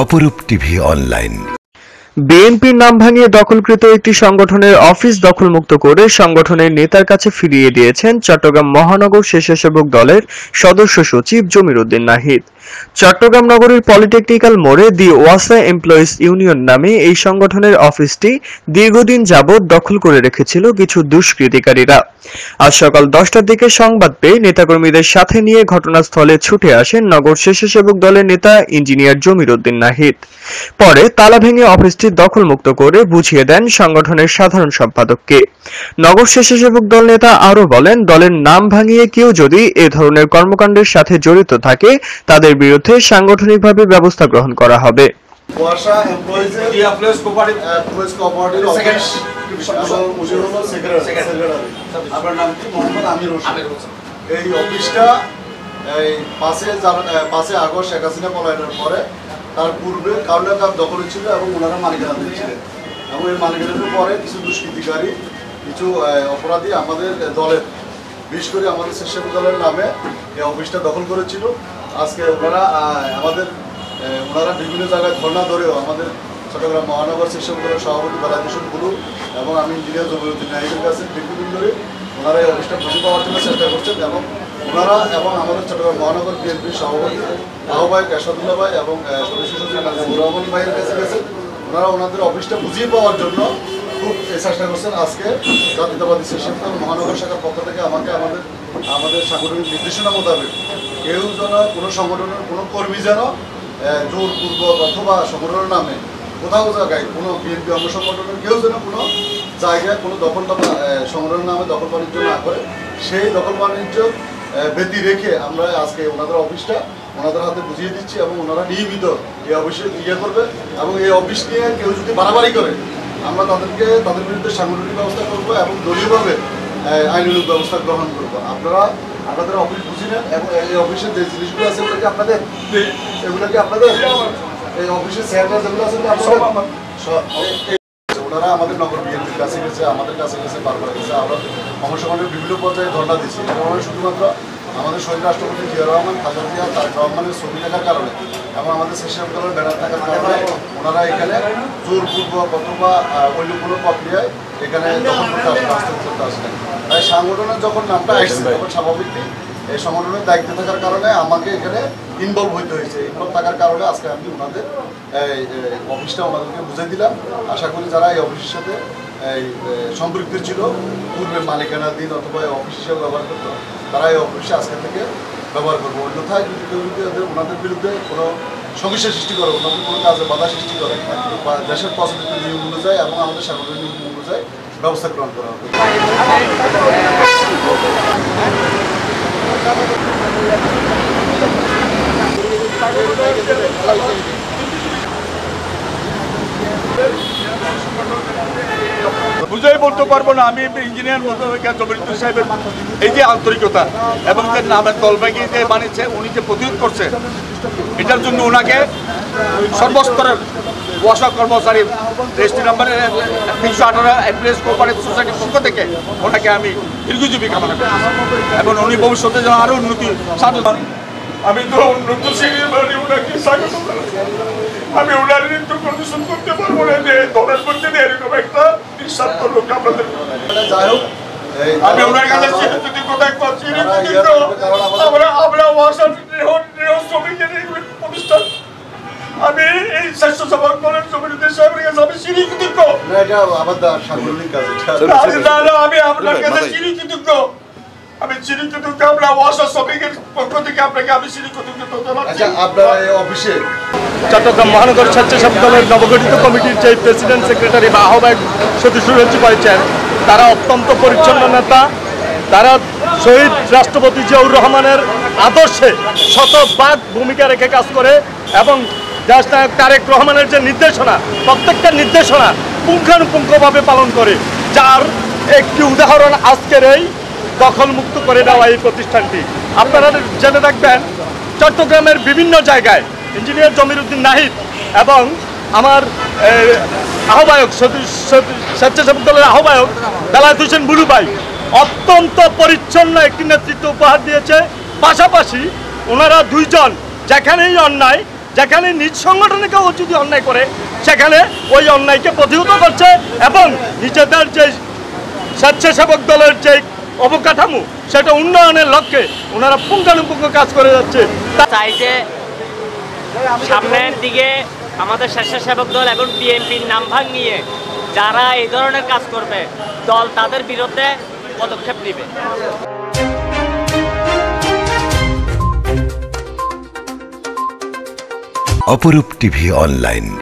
অপরূপ TV online. বিএনপির নাম ভাঙিয়ে দখলকৃত একটি সংগঠনের অফিস দখলমুক্ত করে সংগঠনের নেতার কাছে ফিরিয়ে দিয়েছেন চট্টগ্রাম মহানগর স্বেচ্ছাসেবক দলের সদস্য সচিব জমির উদ্দিন নাহিদ। চট্টগ্রাম নগরীর পলিটেকনিক্যাল মোড়ে দি ওয়াসা এমপ্লয়িজ ইউনিয়ন নামে এই সংগঠনের অফিসটি দীর্ঘদিন যাবৎ দখল করে রেখেছিল কিছু দুষ্কৃতিকারীরা। আজ সকাল 10টার দিকে সংবাদ পেয়ে নেতাকর্মীদের সাথে নিয়ে ঘটনাস্থলে ছুটে আসেন নগর স্বেচ্ছাসেবক দলের নেতা ইঞ্জিনিয়ার জমির উদ্দিন নাহিদ। পরে তালা ভেঙে অফিসটি দখলমুক্ত করে বুঝিয়ে দেন সংগঠনের সাধারণ সম্পাদককে। নগর স্বেচ্ছাসেবক দল নেতা আরো বলেন, দলের নাম ভাঙিয়ে কেউ যদি এ ধরনের কর্মকাণ্ডের সাথে জড়িত থাকে তাদের বিরুদ্ধে সাংগঠনিকভাবে ব্যবস্থা গ্রহণ করা হবে। এই অফিসটা 5 আগস্ট শেখ হাসিনা পলায়নের পরে তার পূর্বে কাউন্টার কাপ দখলে ছিল এবং ওনারা মালিকানা দিয়েছিলেন এবং এই মালিকানার পরে কিছু দুষ্কৃতিকারী কিছু অপরাধী আমাদের দলের বিশেষ করে আমাদের স্বেচ্ছাসেবক দলের নামে এই অফিসটা দখল করেছিল। আজকে ওনারা বিভিন্ন জায়গায় ধর্ণা ধরেও আমাদের চট্টগ্রাম মহানগর স্বেচ্ছাসেবক দলের সভাপতি বেলায়েত হোসেন গুরু এবং আমি ইঞ্জিনিয়ার জমির উদ্দিন নাহিদের কাছে দীর্ঘদিন ধরে ওনারা এই অফিসটা খুঁজে পাওয়ার জন্য চেষ্টা করছেন এবং ওনারা এবং আমাদের চট্টগ্রাম মহানগর বিএনপির সভাপতি আহ্বায়ক এরশাদুল্লাহ ভাই এবং সদস্য সচিব নাজিমুর রহমান ভাইয়ের কাছে গেছেন। ওনারা ওনাদের অফিসটা বুঝিয়ে পাওয়ার জন্য খুব চেষ্টা করছেন। আজকে জাতীয়তাবাদী স্বেচ্ছাসেবক দল মহানগর শাখার পক্ষ থেকে আমাদের সাংগঠনিক নির্দেশনা মোতাবেক কেউ যেন কোনো সংগঠনের কোনো কর্মী যেন জোরপূর্বক অথবা সংগঠনের নামে কোথাও জায়গায় কোনো বিএনপি অঙ্গ সংগঠনের কেউ যেন কোনো জায়গায় কোনো দখল সংগঠনের নামে দখল বাণিজ্য না করে সেই দখল বাণিজ্য ব্যতি রেখে আমরা আজকে ওনাদের অফিসটা ওনাদের হাতে বুঝিয়ে দিচ্ছি এবং ওনারা নিয়মিত এই অফিসে করবে এবং এই অফিস নিয়ে কেউ যদি বাড়াবাড়ি করে আমরা তাদের বিরুদ্ধে সাংগঠনিক ব্যবস্থা করবো এবং দলীয়ভাবে আইনানুগ ব্যবস্থা গ্রহণ করবো। আপনাদের অফিস বুঝি নেন এবং এই অফিসের যে জিনিসগুলো আছে এগুলো কি আপনাদের এই অফিসের চেয়ারম্যান যেগুলো আছে ওনারা আমাদের নগর বিএনপির কাছে গেছে, আমাদের কাছে গেছে, বারবার গেছে। আমরা অংশগ্রহণের বিভিন্ন পর্যায়ে ধর্ণা দিচ্ছি। আমরা শুধুমাত্র আমাদের শহীদ রাষ্ট্রপতি জিয়াউর রহমান, খালেদা জিয়া, তারেক রহমানের ছবি থাকার কারণে এবং আমাদের স্বেচ্ছাসেবক দলের ব্যানার থাকার কারণে ওনারা এখানে জোরপূর্বক অথবা অন্য কোনো প্রক্রিয়ায় এখানে দখল করতে আসলেন। তাই সংগঠনের যখন নামটা আসছে তখন স্বাভাবিকই এই সংগঠনের দায়িত্বে থাকার কারণে আমাকে এখানে ইনভলভ হইতে হয়েছে। ইনভলভ থাকার কারণে আজকে আমি ওনাদের অফিসটা ওনাদেরকে বুঝিয়ে দিলাম। আশা করি যারা এই অফিসের সাথে সম্পৃক্ত ছিল পূর্বে মালিকানা দিন অথবা অফিস হিসেবে ব্যবহার করতো তারা এই অফিসে আজকে থেকে ব্যবহার করবো। অন্যথায় যদি কেউ যদি ওনাদের বিরুদ্ধে কোনো সমস্যা সৃষ্টি করে, ওনাদের কোনো কাজে বাধা সৃষ্টি করে বা দেশের প্রচলিত নিয়ম অনুযায়ী এবং আমাদের সাংগঠনিক নিয়ম অনুযায়ী ব্যবস্থা গ্রহণ করা হবে। বুঝাই বলতে পারবো না। আমি ইঞ্জিনিয়ার জমির উদ্দিন সাহেবের এই যে আন্তরিকতা এবং যে নামের দলবাগি যে বানিয়েছে, উনি যে প্রতিরোধ করছে, এটার জন্য ওনাকে সর্বস্তরের ওয়াসা কর্মচারী রেজিস্ট্রি নাম্বার 318 এমপ্লয়িজ কোঅপারেটিভ সোসাইটির পক্ষ থেকে ওনাকে আমি দীর্ঘজীবী কামনা করি এবং উনি ভবিষ্যতে যেন আরও উন্নতি সাধন। আমি তো উন্নত শ্রেণীর মানে ওনাকে স্বাগত জানাই। আমি ওনার ঋণ প্রদর্শন করতে পারবো না যে দলের মধ্যে এরকম একটা নিঃস্বার্থ লোক আপনাদের। যাই হোক, আমি ওনার কাছে আমরা ওয়াসার শ্রমিকের প্রতিষ্ঠান, আমি এই স্বেচ্ছাসেবক দলের জমির উদ্দিন সাহেবের কাছে আমি চিরকৃতজ্ঞ। আমি আপনার কাছে চিরকৃতজ্ঞ। আমি চিরকৃতজ্ঞ। আমরা ওয়াসা শ্রমিকের পক্ষ থেকে আপনাকে আমি চিরকৃতজ্ঞ জানাচ্ছি। আপনার এই অফিসে চট্টগ্রাম মহানগর স্বেচ্ছাসেবক দলের নবগঠিত কমিটির যে প্রেসিডেন্ট সেক্রেটারি বা আহ্বায়ক সদস্য রয়েছেন তারা অত্যন্ত পরিচ্ছন্ন নেতা। তারা শহীদ রাষ্ট্রপতি জিয়াউর রহমানের আদর্শে শতভাগ ভূমিকা রেখে কাজ করে এবং দেশনায়ক তারেক রহমানের যে নির্দেশনা, প্রত্যেকটা নির্দেশনা পুঙ্খানুপুঙ্খভাবে পালন করে, যার একটি উদাহরণ আজকের এই দখলমুক্ত করে দেওয়া এই প্রতিষ্ঠানটি। আপনারা জেনে থাকবেন চট্টগ্রামের বিভিন্ন জায়গায় ইঞ্জিনিয়ার জমির উদ্দিন নাহিদ এবং আমার আহ্বায়ক স্বেচ্ছাসেবক দলের আহ্বায়ক বেলায়েত হোসেন বুলু ভাই অত্যন্ত পরিচ্ছন্ন একটি নেতৃত্ব উপহার দিয়েছে। পাশাপাশি ওনারা দুইজন যেখানেই অন্যায়, যেখানে নিজ সংগঠনে কেউ যদি অন্যায় করে সেখানে ওই অন্যায়কে প্রতিহত করছে এবং নিজেদের যে স্বেচ্ছাসেবক দলের যে অবকাঠামো সেটা উন্নয়নের লক্ষ্যে ওনারা পুঙ্খানুপুঙ্খ কাজ করে যাচ্ছে। চাই যে সামনের দিকে আমাদের স্বেচ্ছাসেবক দল এবং বিএনপির নাম ভাঙিয়ে যারা এই ধরনের কাজ করবে দল তাদের বিরুদ্ধে পদক্ষেপ নেবে। অপরূপ টিভি অনলাইন।